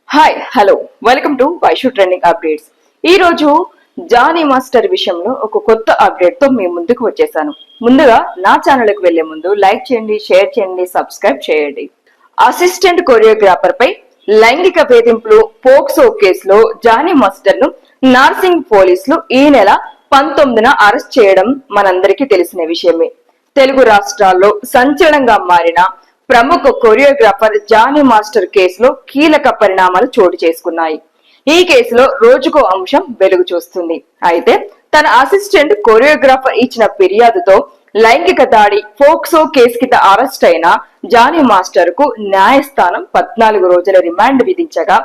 Hi hello welcome to Vaishu trending updates. ఈ రోజు Johnny master విషయంలో ఒక కొత్త అప్డేట్ తో మీ ముందుకు వచ్చేసాను. ముందుగా నా ఛానల్ కి వెళ్లే ముందు లైక్ చేయండి, షేర్ చేయండి, సబ్స్క్రైబ్ చేయండి. అసిస్టెంట్ కొరియోగ్రాఫర్ పై లైంగిక వేధింపులు పోక్సో కేసులో జానీ మాస్టర్ ను నార్సింగ్ పోలీసులు ఈ నెల 19న అరెస్ట్ చేయడం మనందరికీ తెలిసిన విషయమే. తెలుగు రాష్ట్రాల్లో సంచలనంగా మారిన ప్రముఖ కొరియోగ్రాఫర్ జానీ మాస్టర్ కేసులో కీలక పరిణామాలు చోటు చేసుకున్నాయి. ఈ కేసులో రోజుకో అంశం వెలుగు చూస్తుంది. అయితే తన అసిస్టెంట్ కొరియోగ్రాఫర్ ఇచ్చిన ఫిర్యాదుతో లైంగిక దాడి పోక్సో కేసు కింద అరెస్ట్ అయిన జానీ మాస్టర్ కు న్యాయస్థానం 14 రోజుల రిమాండ్ విధించగా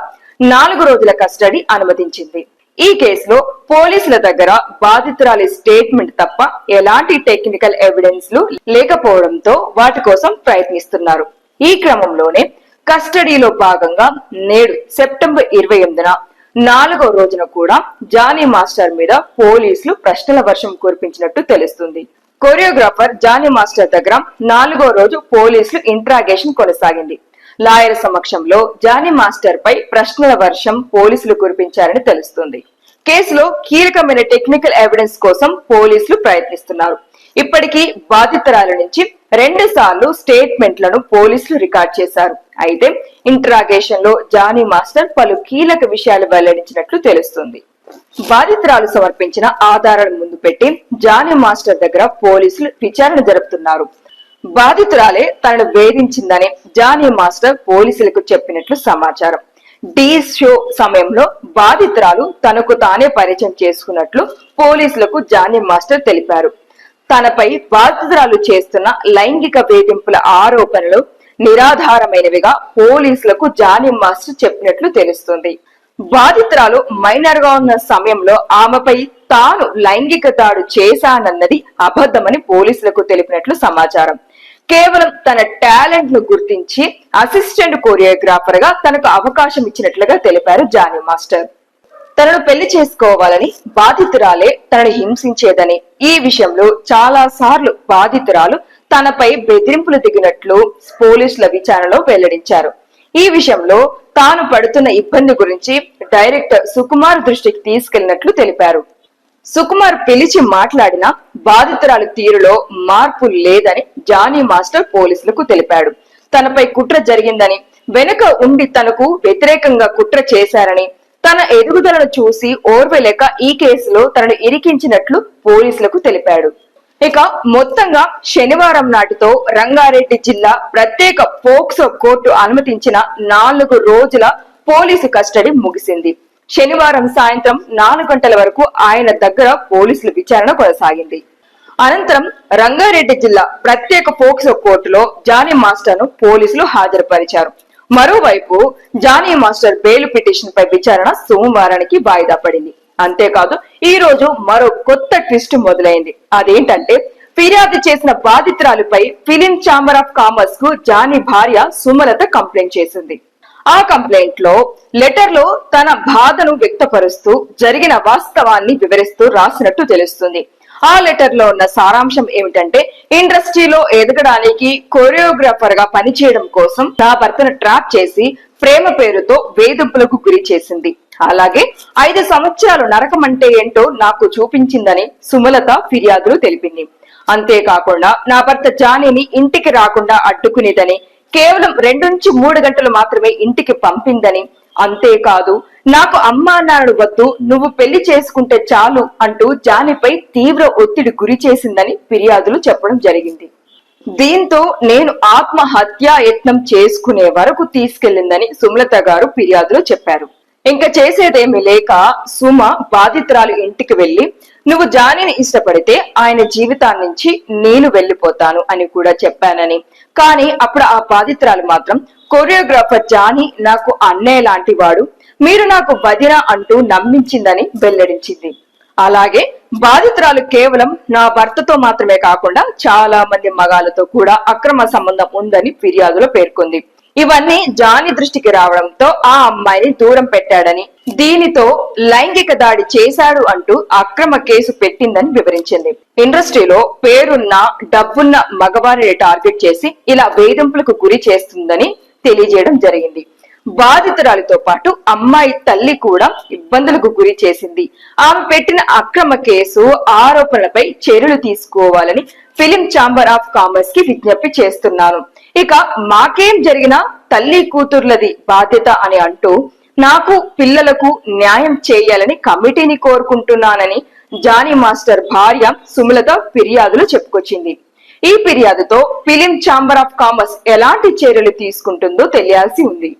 4 రోజుల కస్టడీ అనుమతించింది. ఈ కేసులో పోలీసుల దగ్గర బాధితురాలి స్టేట్మెంట్ తప్ప ఎలాంటి టెక్నికల్ ఎవిడెన్స్ లు లేకపోవడంతో వాటి కోసం ప్రయత్నిస్తున్నారు. ఈ క్రమంలోనే కస్టడీలో భాగంగా నేడు సెప్టెంబర్ 28న 4వ రోజున కూడా జానీ మాస్టర్ మీద పోలీసులు ప్రశ్నల వర్షం కురిపించినట్టు తెలుస్తుంది. కొరియోగ్రాఫర్ జానీ మాస్టర్ దగ్గర 4వ రోజు పోలీసులు ఇంట్రాగేషన్ కొనసాగింది. లాయర్ సమక్షంలో జానీ మాస్టర్ పై ప్రశ్నల వర్షం పోలీసులు కురిపించారని తెలుస్తుంది. కేసులో కీలకమైన టెక్నికల్ ఎవిడెన్స్ కోసం పోలీసులు ప్రయత్నిస్తున్నారు. ఇప్పటికీ బాధితురాల నుంచి 2 సార్లు స్టేట్మెంట్లను పోలీసులు రికార్డ్ చేశారు. అయితే ఇంట్రాగేషన్ లో జానీ మాస్టర్ పలు కీలక విషయాలు వెల్లడించినట్లు తెలుస్తుంది. బాధితురాలు సమర్పించిన ఆధారాలను ముందు పెట్టి జానీ మాస్టర్ దగ్గర పోలీసులు విచారణ జరుపుతున్నారు. బాధితురాలే తనను వేధించిందని జానీ మాస్టర్ పోలీసులకు చెప్పినట్లు సమాచారం. డి షో సమయంలో బాధితురాలు తనకు తానే పరిచయం చేసుకున్నట్లు పోలీసులకు జానీ మాస్టర్ తెలిపారు. తనపై బాధితురాలు చేస్తున్న లైంగిక వేధింపుల ఆరోపణలు నిరాధారమైనవిగా పోలీసులకు జానీ మాస్టర్ చెప్పినట్లు తెలుస్తుంది. బాధితురాలు మైనర్ గా ఉన్న సమయంలో ఆమెపై తాను లైంగిక దాడి చేశానన్నది అబద్ధమని పోలీసులకు తెలిపినట్లు సమాచారం. కేవలం తన టాలెంట్ ను గుర్తించి అసిస్టెంట్ కొరియోగ్రాఫర్ గా తనకు అవకాశం ఇచ్చినట్లుగా తెలిపారు జానీ మాస్టర్. తనను పెళ్లి చేసుకోవాలని బాధితురాలే తనను హింసించేదని, ఈ విషయంలో చాలా సార్లు బాధితురాలు తనపై బెదిరింపులు దిగినట్లు పోలీసుల విచారణలో వెల్లడించారు. ఈ విషయంలో తాను పడుతున్న ఇబ్బంది గురించి డైరెక్టర్ సుకుమార్ దృష్టికి తీసుకెళ్లినట్లు తెలిపారు. సుకుమార్ పిలిచి మాట్లాడిన బాధితురాలి తీరులో మార్పు లేదని జానీ మాస్టర్ పోలీసులకు తెలిపాడు. తనపై కుట్ర జరిగిందని, వెనుక ఉండి తనకు వ్యతిరేకంగా కుట్ర చేశారని, తన ఎదుగుదలను చూసి ఓర్వలేక ఈ కేసులో తనను ఇరికించినట్లు పోలీసులకు తెలిపాడు. ఇక మొత్తంగా శనివారం నాటితో రంగారెడ్డి జిల్లా ప్రత్యేక పోక్సో కోర్టు అనుమతించిన 4 రోజుల పోలీసు కస్టడీ ముగిసింది. శనివారం సాయంత్రం 4 గంటల వరకు ఆయన దగ్గర పోలీసుల విచారణ కొనసాగింది. అనంతరం రంగారెడ్డి జిల్లా ప్రత్యేక పోక్సో కోర్టులో జానీ మాస్టర్ ను పోలీసులు హాజరుపరిచారు. మరోవైపు జానీ మాస్టర్ బెయిల్ పిటిషన్ పై విచారణ సోమవారానికి వాయిదా పడింది. అంతేకాదు ఈ రోజు మరో కొత్త ట్విస్ట్ మొదలైంది. అదేంటంటే ఫిర్యాదు చేసిన బాధితురాలిపై ఫిలిం ఛాంబర్ ఆఫ్ కామర్స్ కు జానీ భార్య సుమలత కంప్లైంట్ చేసింది. ఆ కంప్లైంట్ లో లెటర్ లో తన బాధను వ్యక్తపరుస్తూ జరిగిన వాస్తవాన్ని వివరిస్తూ రాసినట్టు తెలుస్తుంది. ఆ లెటర్ లో ఉన్న సారాంశం ఏమిటంటే, ఇండస్ట్రీలో ఎదగడానికి కొరియోగ్రాఫర్ గా పనిచేయడం కోసం నా భర్తను ట్రాప్ చేసి ప్రేమ పేరుతో వేధింపులకు గురి చేసింది. అలాగే 5 సంవత్సరాలు నరకమంటే ఏంటో నాకు చూపించిందని సుమలత ఫిర్యాదులు తెలిపింది. అంతేకాకుండా నా భర్త జానీని ఇంటికి రాకుండా అడ్డుకునేదని, కేవలం 2 నుంచి 3 గంటలు మాత్రమే ఇంటికి పంపిందని, అంతేకాదు నాకు అమ్మా నాన్నలు వద్దు, నువ్వు పెళ్లి చేసుకుంటే చాలు అంటూ జానీపై తీవ్ర ఒత్తిడి గురి చేసిందని ఫిర్యాదులు చెప్పడం జరిగింది. దీంతో నేను ఆత్మహత్యా యత్నం చేసుకునే వరకు తీసుకెళ్లిందని సుమలత గారు ఫిర్యాదులో చెప్పారు. ఇంకా చేసేదేమీ లేక సుమ బాధితురాలు ఇంటికి వెళ్లి, నువ్వు జానీని ఇష్టపడితే ఆయన జీవితాన్ని నుంచి నేను వెళ్లిపోతాను అని కూడా చెప్పానని, కానీ అప్పుడు ఆ బాధితురాలు మాత్రం కొరియోగ్రాఫర్ జానీ నాకు అన్నయ్య లాంటి వాడు, మీరు నాకు వదిన అంటూ నమ్మించిందని వెల్లడించింది. అలాగే బాధితురాలు కేవలం నా భర్తతో మాత్రమే కాకుండా చాలా మంది మగాళ్ళతో కూడా అక్రమ సంబంధం ఉందని ఫిర్యాదులో పేర్కొంది. ఇవన్నీ జానీ దృష్టికి రావడంతో ఆ అమ్మాయిని దూరం పెట్టాడని, దీనితో లైంగిక దాడి చేశాడు అంటూ అక్రమ కేసు పెట్టిందని వివరించింది. ఇండస్ట్రీలో పేరున్న డబ్బున్న మగవారిని టార్గెట్ చేసి ఇలా వేధింపులకు గురి చేస్తుందని తెలియజేయడం జరిగింది. బాధితురాలితో పాటు అమ్మాయి తల్లి కూడా ఇబ్బందులకు గురి చేసింది. ఆమె పెట్టిన అక్రమ కేసు ఆరోపణలపై చర్యలు తీసుకోవాలని ఫిలిం ఛాంబర్ ఆఫ్ కామర్స్ కి విజ్ఞప్తి చేస్తున్నాను. ఇక మాకేం జరిగినా తల్లి కూతుర్లది బాధ్యత అని అంటూ నాకు పిల్లలకు న్యాయం చేయాలని కమిటీని కోరుకుంటున్నానని జానీ మాస్టర్ భార్య సుమలత ఫిర్యాదులు చెప్పుకొచ్చింది. ఈ ఫిర్యాదుతో ఫిలిం ఛాంబర్ ఆఫ్ కామర్స్ ఎలాంటి చర్యలు తీసుకుంటుందో తెలియాల్సి ఉంది.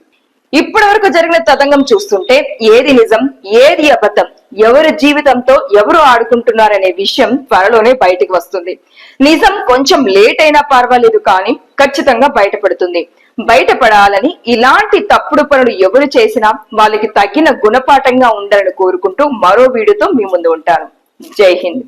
ఇప్పటి వరకు జరిగిన తతంగం చూస్తుంటే ఏది నిజం ఏది అబద్ధం, ఎవరి జీవితంతో ఎవరు ఆడుకుంటున్నారనే విషయం త్వరలోనే బయటికి వస్తుంది. నిజం కొంచెం లేట్ అయినా పర్వాలేదు, కానీ ఖచ్చితంగా బయటపడుతుంది. బయటపడాలని ఇలాంటి తప్పుడు పనులు ఎవరు చేసినా వాళ్ళకి తగిన గుణపాఠంగా ఉండాలని కోరుకుంటూ మరో వీడియోతో మీ ముందు ఉంటాను. జై హింద్.